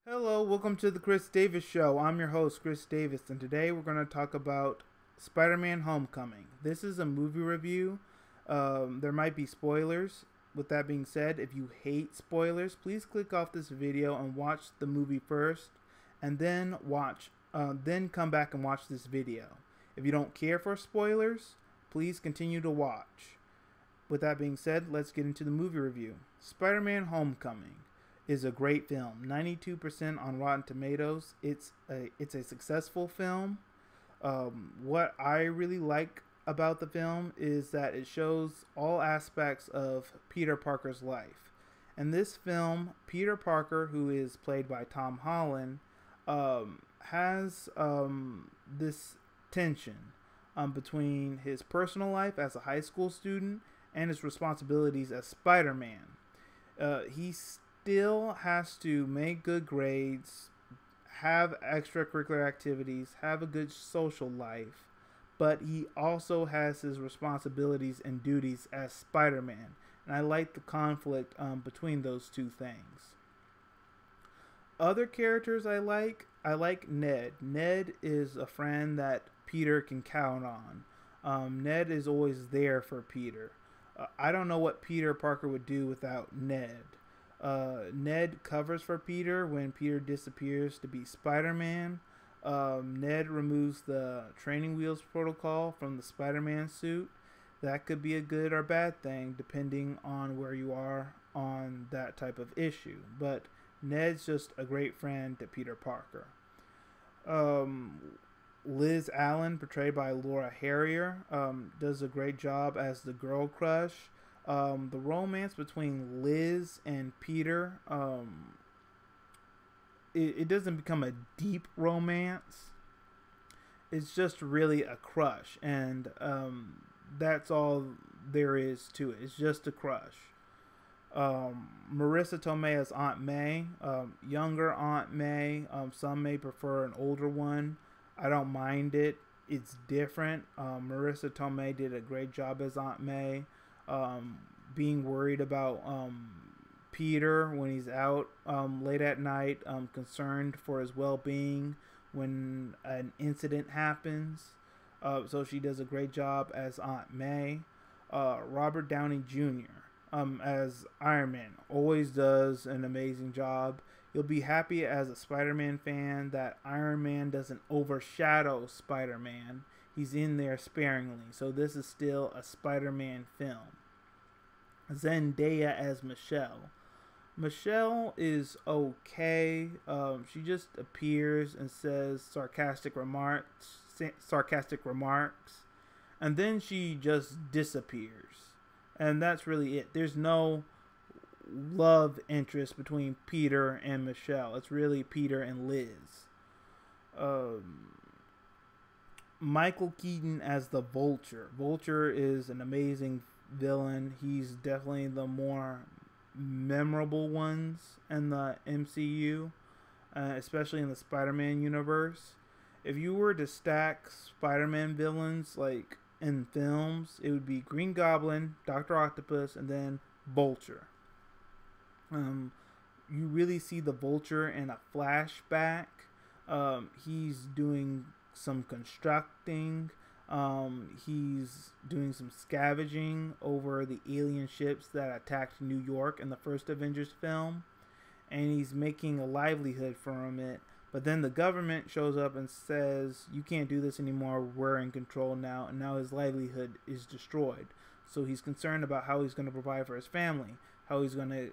Hello, welcome to the Chris Davis Show. I'm your host, Chris Davis, and today we're going to talk about Spider-Man Homecoming. This is a movie review. There might be spoilers. With that being said, if you hate spoilers, please click off this video and watch the movie first, and then then come back and watch this video. If you don't care for spoilers, please continue to watch. With that being said, let's get into the movie review. Spider-Man Homecoming is a great film. 92% on Rotten Tomatoes. It's a successful film. What I really like about the film is that it shows all aspects of Peter Parker's life. In this film, Peter Parker, who is played by Tom Holland, has this tension between his personal life as a high school student and his responsibilities as Spider-Man. He still has to make good grades, have extracurricular activities, have a good social life, but he also has his responsibilities and duties as Spider-Man. And I like the conflict between those two things. Other characters I like Ned. Ned is a friend that Peter can count on. Ned is always there for Peter. I don't know what Peter Parker would do without Ned. Ned covers for Peter when Peter disappears to be Spider-Man. Ned removes the training wheels protocol from the Spider-Man suit. That could be a good or bad thing depending on where you are on that type of issue. But Ned's just a great friend to Peter Parker. Liz Allen, portrayed by Laura Harrier, does a great job as the girl crush. The romance between Liz and Peter, it doesn't become a deep romance. It's just really a crush, and that's all there is to it. It's just a crush. Marissa Tomei as Aunt May, younger Aunt May. Some may prefer an older one. I don't mind it. It's different. Marissa Tomei did a great job as Aunt May. Being worried about Peter when he's out late at night, concerned for his well-being when an incident happens. So she does a great job as Aunt May. Robert Downey Jr. As Iron Man always does an amazing job. You'll be happy as a Spider-Man fan that Iron Man doesn't overshadow Spider-Man. He's in there sparingly. So this is still a Spider-Man film. Zendaya as Michelle. Michelle is okay. She just appears and says sarcastic remarks, and then she just disappears. And that's really it. There's no love interest between Peter and Michelle. It's really Peter and Liz. Michael Keaton as the Vulture. Vulture is an amazing villain. He's definitely the more memorable ones in the MCU, especially in the Spider-Man universe. If you were to stack Spider-Man villains like in films, it would be Green Goblin, Dr. Octopus, and then Vulture. You really see the Vulture in a flashback. He's doing some constructing. He's doing some scavenging over the alien ships that attacked New York in the first Avengers film, and he's making a livelihood from it. But then the government shows up and says, you can't do this anymore, we're in control now, and now his livelihood is destroyed. So he's concerned about how he's going to provide for his family, how he's going to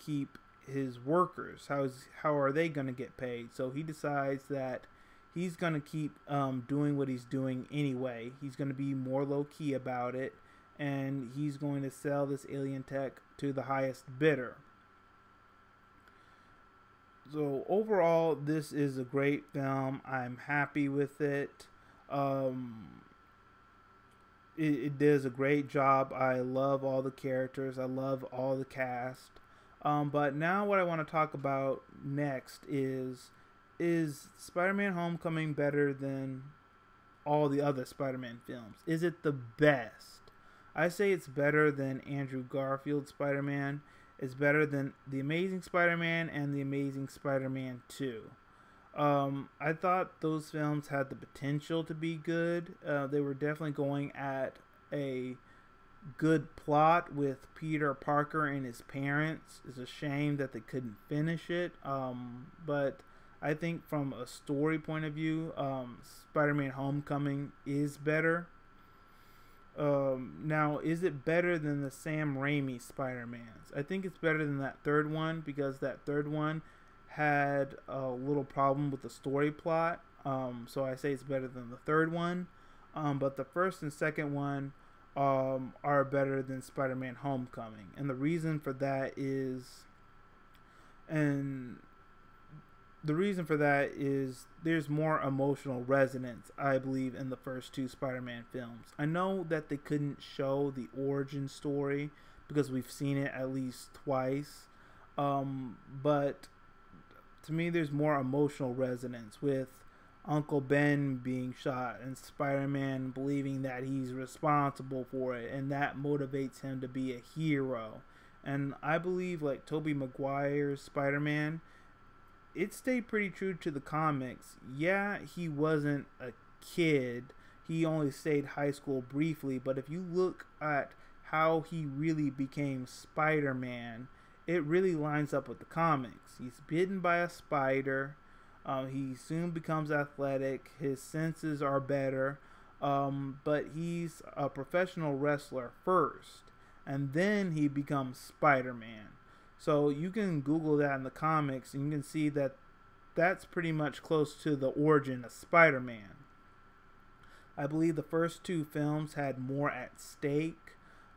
keep his workers, how are they going to get paid. So he decides that he's going to keep doing what he's doing anyway. He's going to be more low-key about it, and he's going to sell this alien tech to the highest bidder. So overall, this is a great film. I'm happy with it. It does a great job. I love all the characters. I love all the cast. But now what I want to talk about next is Spider-Man Homecoming better than all the other Spider-Man films? Is it the best? I say it's better than Andrew Garfield's Spider-Man. is better than The Amazing Spider-Man and The Amazing Spider-Man 2. I thought those films had the potential to be good. They were definitely going at a good plot with Peter Parker and his parents. It's a shame that they couldn't finish it. But I think from a story point of view, Spider-Man Homecoming is better. Now, is it better than the Sam Raimi Spider-Mans? I think it's better than that third one, because that third one had a little problem with the story plot. So I say it's better than the third one. But the first and second one are better than Spider-Man Homecoming. And the reason for that is, there's more emotional resonance, I believe, in the first two Spider-Man films. I know that they couldn't show the origin story because we've seen it at least twice. But to me, there's more emotional resonance with Uncle Ben being shot and Spider-Man believing that he's responsible for it, and that motivates him to be a hero. And I believe, like Tobey Maguire's Spider-Man, it stayed pretty true to the comics. Yeah, he wasn't a kid. He only stayed high school briefly, but if you look at how he really became Spider-Man, it really lines up with the comics. He's bitten by a spider. He soon becomes athletic. His senses are better. But he's a professional wrestler first, and then he becomes Spider-Man. So you can Google that in the comics, and you can see that that's pretty much close to the origin of Spider-Man. I believe the first two films had more at stake.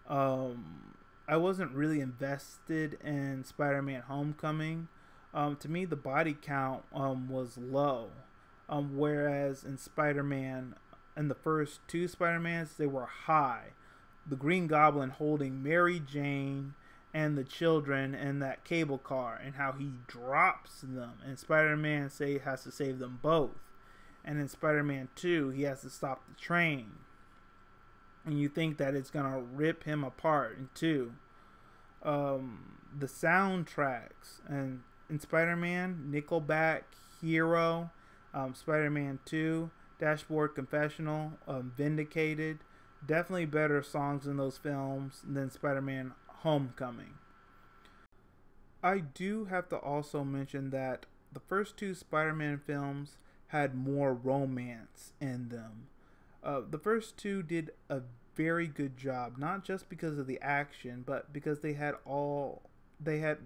I wasn't really invested in Spider-Man Homecoming. To me, the body count was low. Whereas in Spider-Man, in the first two Spider-Mans, they were high. The Green Goblin holding Mary Jane and the children in that cable car, and how he drops them, and Spider-Man has to save them both. And in Spider-Man 2, he has to stop the train, and you think that it's gonna rip him apart in 2. The soundtracks, and in Spider-Man, Nickelback, Hero, Spider-Man 2, Dashboard Confessional, Vindicated, definitely better songs in those films than Spider-Man Homecoming. I do have to also mention that the first two Spider-Man films had more romance in them. The first two did a very good job, not just because of the action, but because they had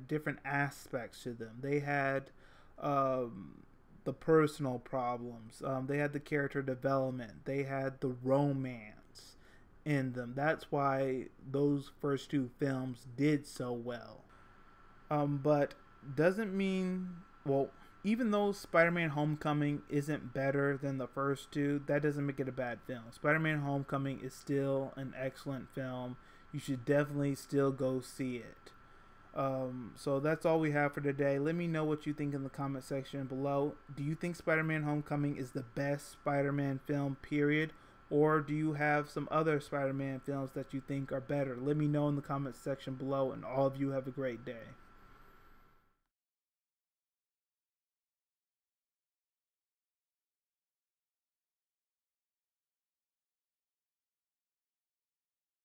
different aspects to them. They had the personal problems. They had the character development. They had the romance in them. That's why those first two films did so well. But doesn't mean, well, even though Spider-Man Homecoming isn't better than the first two, that doesn't make it a bad film. Spider-Man Homecoming is still an excellent film. You should definitely still go see it. So that's all we have for today. Let me know what you think in the comment section below. Do you think Spider-Man Homecoming is the best Spider-Man film, period? Or do you have some other Spider-Man films that you think are better? Let me know in the comment section below, and all of you have a great day.